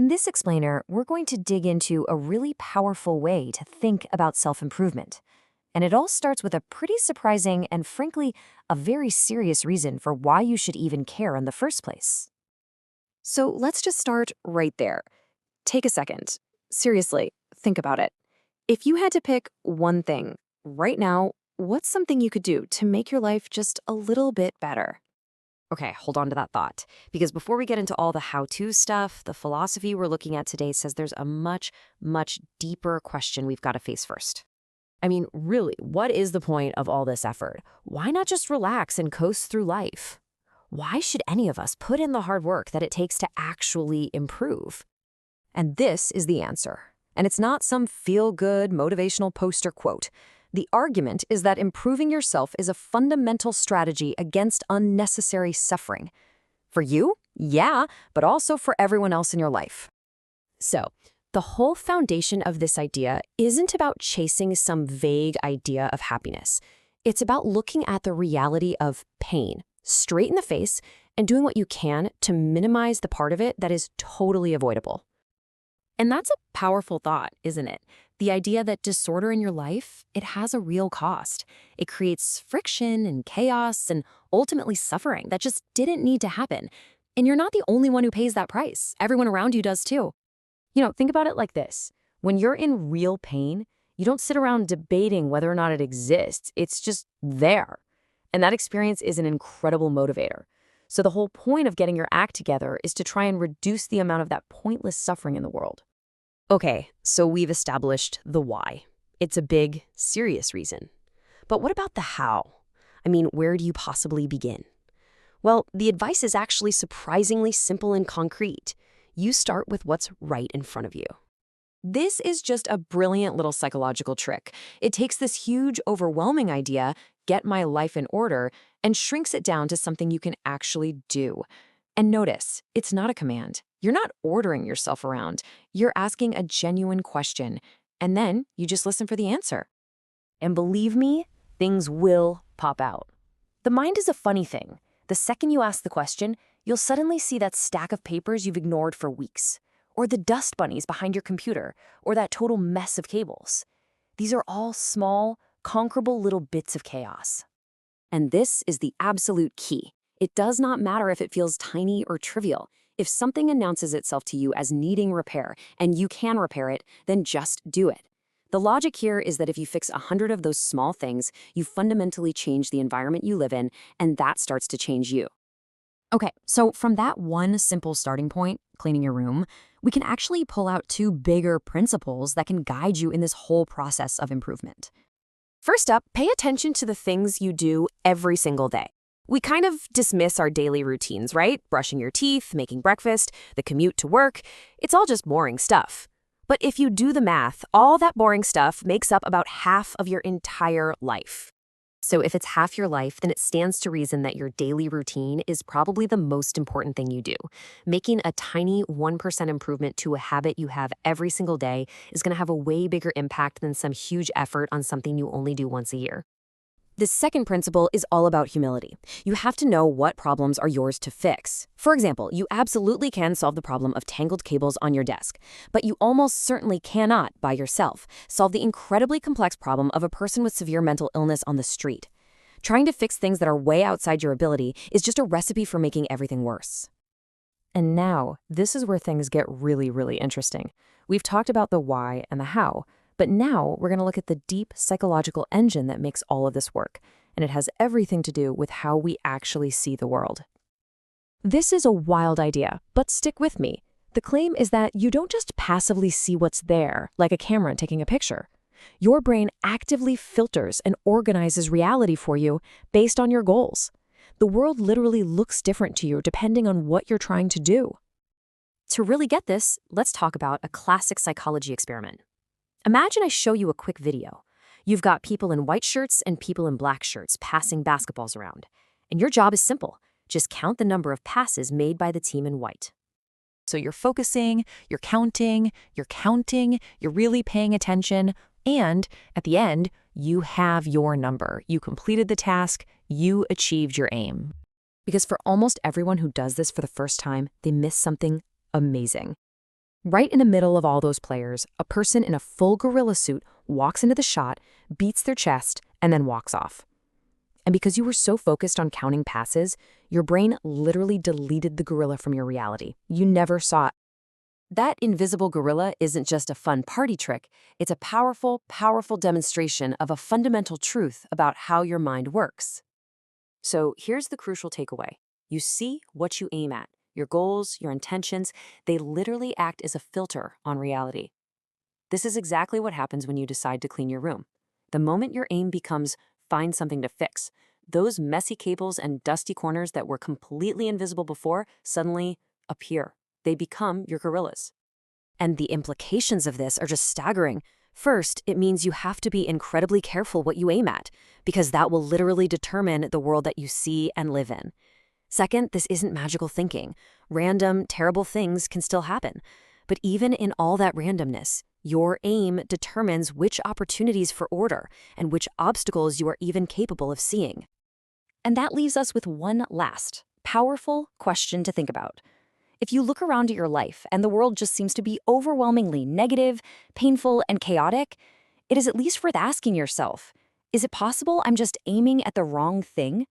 In this explainer, we're going to dig into a really powerful way to think about self-improvement. And it all starts with a pretty surprising and, frankly, a very serious reason for why you should even care in the first place. So let's just start right there. Take a second. Seriously, think about it. If you had to pick one thing right now, what's something you could do to make your life just a little bit better? Okay, hold on to that thought. Because before we get into all the how-to stuff, the philosophy we're looking at today says there's a much, much deeper question we've got to face first. I mean, really, what is the point of all this effort? Why not just relax and coast through life? Why should any of us put in the hard work that it takes to actually improve? And this is the answer. And it's not some feel-good motivational poster quote. The argument is that improving yourself is a fundamental strategy against unnecessary suffering. For you, yeah, but also for everyone else in your life. So, the whole foundation of this idea isn't about chasing some vague idea of happiness. It's about looking at the reality of pain, straight in the face, and doing what you can to minimize the part of it that is totally avoidable. And that's a powerful thought, isn't it? The idea that disorder in your life, it has a real cost. It creates friction and chaos and ultimately suffering that just didn't need to happen. And you're not the only one who pays that price. Everyone around you does too. Think about it like this. When you're in real pain, you don't sit around debating whether or not it exists. It's just there. And that experience is an incredible motivator. So the whole point of getting your act together is to try and reduce the amount of that pointless suffering in the world. Okay, so we've established the why. It's a big, serious reason. But what about the how? I mean, where do you possibly begin? Well, the advice is actually surprisingly simple and concrete. You start with what's right in front of you. This is just a brilliant little psychological trick. It takes this huge, overwhelming idea, get my life in order, and shrinks it down to something you can actually do. And notice, it's not a command. You're not ordering yourself around. You're asking a genuine question, and then you just listen for the answer. And believe me, things will pop out. The mind is a funny thing. The second you ask the question, you'll suddenly see that stack of papers you've ignored for weeks, or the dust bunnies behind your computer, or that total mess of cables. These are all small, conquerable little bits of chaos. And this is the absolute key. It does not matter if it feels tiny or trivial. If something announces itself to you as needing repair, and you can repair it, then just do it. The logic here is that if you fix 100 of those small things, you fundamentally change the environment you live in, and that starts to change you. Okay, so from that one simple starting point, cleaning your room, we can actually pull out two bigger principles that can guide you in this whole process of improvement. First up, pay attention to the things you do every single day. We kind of dismiss our daily routines, right? Brushing your teeth, making breakfast, the commute to work. It's all just boring stuff. But if you do the math, all that boring stuff makes up about half of your entire life. So if it's half your life, then it stands to reason that your daily routine is probably the most important thing you do. Making a tiny 1% improvement to a habit you have every single day is going to have a way bigger impact than some huge effort on something you only do once a year. The second principle is all about humility. You have to know what problems are yours to fix. For example, you absolutely can solve the problem of tangled cables on your desk, but you almost certainly cannot, by yourself, solve the incredibly complex problem of a person with severe mental illness on the street. Trying to fix things that are way outside your ability is just a recipe for making everything worse. And now, this is where things get really, really interesting. We've talked about the why and the how. But now we're going to look at the deep psychological engine that makes all of this work, and it has everything to do with how we actually see the world. This is a wild idea, but stick with me. The claim is that you don't just passively see what's there, like a camera taking a picture. Your brain actively filters and organizes reality for you based on your goals. The world literally looks different to you depending on what you're trying to do. To really get this, let's talk about a classic psychology experiment. Imagine I show you a quick video. You've got people in white shirts and people in black shirts passing basketballs around. And your job is simple. Just count the number of passes made by the team in white. So you're focusing, you're counting, you're really paying attention, and at the end, you have your number. You completed the task, you achieved your aim. Because for almost everyone who does this for the first time, they miss something amazing. Right in the middle of all those players, a person in a full gorilla suit walks into the shot, beats their chest, and then walks off. And because you were so focused on counting passes, your brain literally deleted the gorilla from your reality. You never saw it. That invisible gorilla isn't just a fun party trick. It's a powerful, powerful demonstration of a fundamental truth about how your mind works. So here's the crucial takeaway. You see what you aim at. Your goals, your intentions, they literally act as a filter on reality. This is exactly what happens when you decide to clean your room. The moment your aim becomes find something to fix, those messy cables and dusty corners that were completely invisible before suddenly appear. They become your gorillas. And the implications of this are just staggering. First, it means you have to be incredibly careful what you aim at, because that will literally determine the world that you see and live in. Second, this isn't magical thinking. Random, terrible things can still happen. But even in all that randomness, your aim determines which opportunities for order and which obstacles you are even capable of seeing. And that leaves us with one last, powerful question to think about. If you look around at your life and the world just seems to be overwhelmingly negative, painful, and chaotic, it is at least worth asking yourself, is it possible I'm just aiming at the wrong thing?